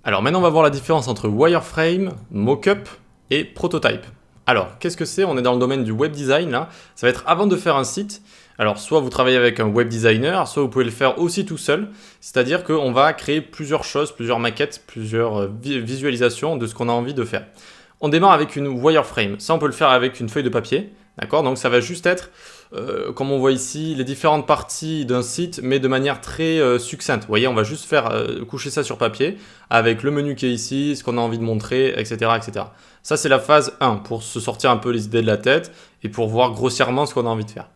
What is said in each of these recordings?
Alors maintenant on va voir la différence entre wireframe, mockup et prototype. Alors qu'est-ce que c'est? On est dans le domaine du web design là. Ça va être avant de faire un site. Alors soit vous travaillez avec un web designer, soit vous pouvez le faire aussi tout seul. C'est-à-dire qu'on va créer plusieurs choses, plusieurs maquettes, plusieurs visualisations de ce qu'on a envie de faire. On démarre avec une wireframe. Ça on peut le faire avec une feuille de papier. D'accord? Donc ça va juste être, comme on voit ici, les différentes parties d'un site, mais de manière très succincte. Vous voyez, on va juste faire coucher ça sur papier, avec le menu qui est ici, ce qu'on a envie de montrer, etc. etc. Ça, c'est la phase 1, pour se sortir un peu les idées de la tête, et pour voir grossièrement ce qu'on a envie de faire.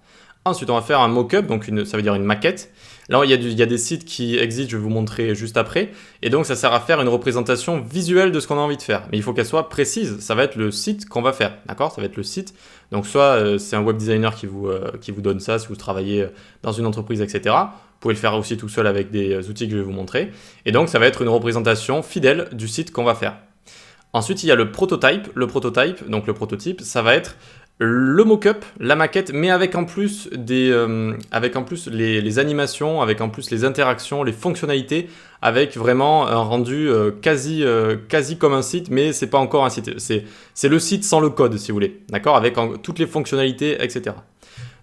Ensuite, on va faire un mock-up, donc ça veut dire une maquette. Là, il y a des sites qui existent, je vais vous montrer juste après. Et donc, ça sert à faire une représentation visuelle de ce qu'on a envie de faire. Mais il faut qu'elle soit précise. Ça va être le site qu'on va faire, d'accord? Ça va être le site. Donc, soit c'est un web designer qui vous donne ça, si vous travaillez dans une entreprise, etc. Vous pouvez le faire aussi tout seul avec des outils que je vais vous montrer. Et donc, ça va être une représentation fidèle du site qu'on va faire. Ensuite, il y a le prototype. Le prototype, ça va être le mock-up, la maquette, mais avec en plus les animations, avec en plus les interactions, les fonctionnalités, avec vraiment un rendu quasi comme un site, mais c'est pas encore un site. C'est le site sans le code, si vous voulez, d'accord, avec toutes les fonctionnalités, etc.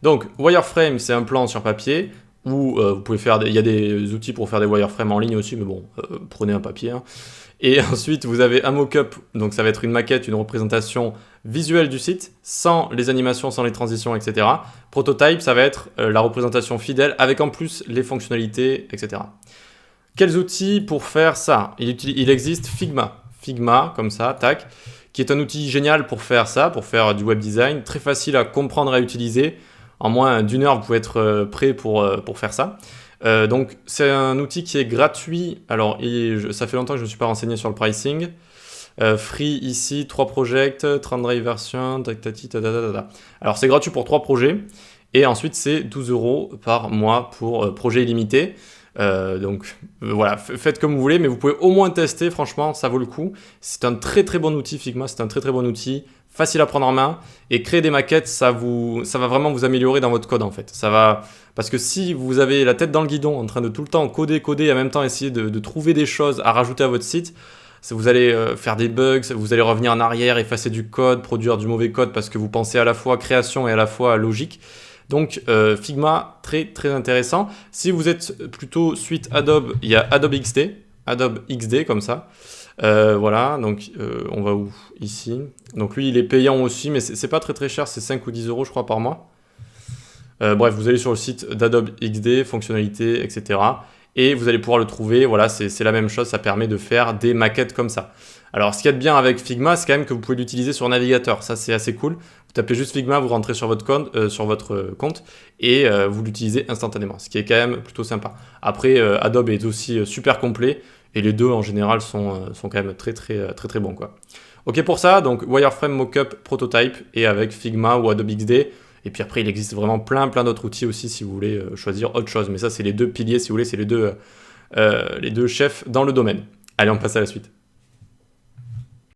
Donc, wireframe, c'est un plan sur papier, où vous pouvez faire, il y a des outils pour faire des wireframes en ligne aussi, mais bon, prenez un papier. Hein. Et ensuite, vous avez un mock-up, donc ça va être une maquette, une représentation visuelle du site, sans les animations, sans les transitions, etc. Prototype, ça va être la représentation fidèle, avec en plus les fonctionnalités, etc. Quels outils pour faire ça? Il existe Figma. Figma, comme ça, tac, qui est un outil génial pour faire ça, pour faire du web design, très facile à comprendre et à utiliser. En moins d'une heure, vous pouvez être prêt pour faire ça. Donc c'est un outil qui est gratuit. Alors ça fait longtemps que je ne me suis pas renseigné sur le pricing. Free ici, 3 projects, 30 drive version, Alors c'est gratuit pour 3 projets. Et ensuite c'est 12 € par mois pour projet illimité. Voilà, faites comme vous voulez, mais vous pouvez au moins tester, franchement, ça vaut le coup. C'est un très très bon outil, Figma, c'est un très très bon outil, facile à prendre en main, et créer des maquettes, ça va vraiment vous améliorer dans votre code en fait. Parce que si vous avez la tête dans le guidon, en train de tout le temps coder, et en même temps essayer de trouver des choses à rajouter à votre site, vous allez faire des bugs, vous allez revenir en arrière, effacer du code, produire du mauvais code parce que vous pensez à la fois création et à la fois logique. Donc Figma, très très intéressant. Si vous êtes plutôt suite Adobe, il y a Adobe XD comme ça. Voilà, donc on va où? Ici. Donc lui, il est payant aussi, mais c'est pas très très cher, c'est 5 ou 10 € je crois par mois. Bref, vous allez sur le site d'Adobe XD, fonctionnalités, etc. Et vous allez pouvoir le trouver, voilà, c'est la même chose, ça permet de faire des maquettes comme ça. Alors, ce qu'il y a de bien avec Figma, c'est quand même que vous pouvez l'utiliser sur navigateur. Ça, c'est assez cool. Vous tapez juste Figma, vous rentrez sur votre compte et vous l'utilisez instantanément, ce qui est quand même plutôt sympa. Après, Adobe est aussi super complet et les deux, en général, sont quand même très, très, très, très bons, quoi. OK pour ça, donc Wireframe, Mockup, Prototype et avec Figma ou Adobe XD. Et puis après, il existe vraiment plein d'autres outils aussi si vous voulez choisir autre chose. Mais ça, c'est les deux piliers, si vous voulez, c'est les deux chefs dans le domaine. Allez, on passe à la suite.